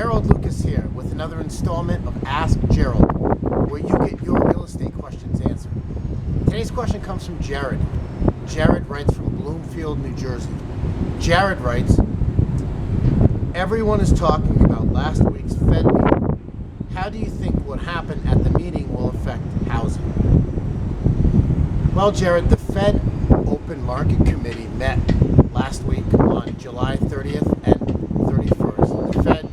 Gerald Lucas here with another installment of Ask Gerald, where you get your real estate questions answered. Today's question comes from Jared. Jared writes from Bloomfield, New Jersey. Jared writes, everyone is talking about last week's Fed meeting. How do you think what happened at the meeting will affect housing? Well, Jared, the Fed Open Market Committee met last week on July 30th and 31st. The Fed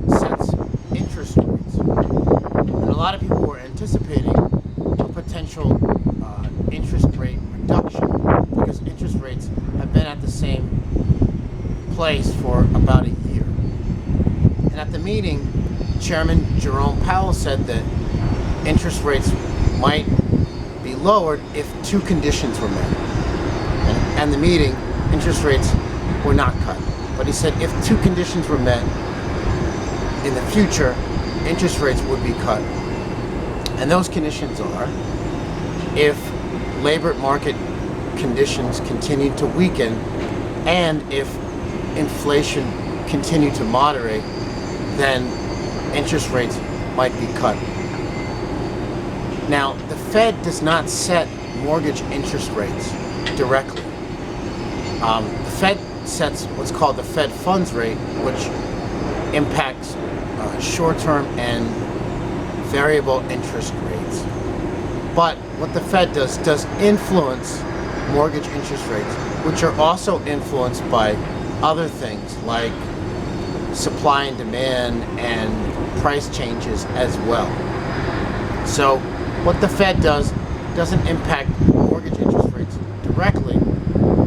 sets interest rates. And a lot of people were anticipating a potential interest rate reduction because interest rates have been at the same place for about a year. And at the meeting, Chairman Jerome Powell said that interest rates might be lowered if two conditions were met. And the meeting, interest rates were not cut. But he said if two conditions were met in the future, interest rates would be cut. And those conditions are if labor market conditions continue to weaken and if inflation continued to moderate, then interest rates might be cut. Now, the Fed does not set mortgage interest rates directly. The Fed sets what's called the Fed funds rate, which impacts short-term and variable interest rates. But what the Fed does influence mortgage interest rates, which are also influenced by other things like supply and demand and price changes as well. So what the Fed does doesn't impact mortgage interest rates directly,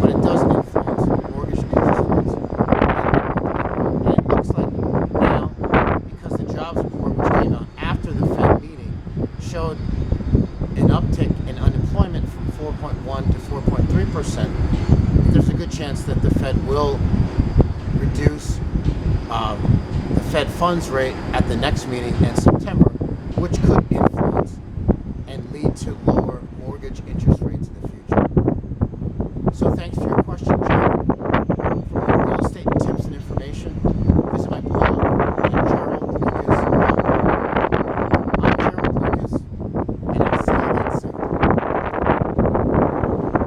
but it does influence mortgage interest rates. And it looks like now, because the jobs report, which came out after the Fed meeting, showed an uptick in unemployment from 4.1 to 4.3%, there's a good chance that the Fed will reduce the Fed funds rate at the next meeting in September, which could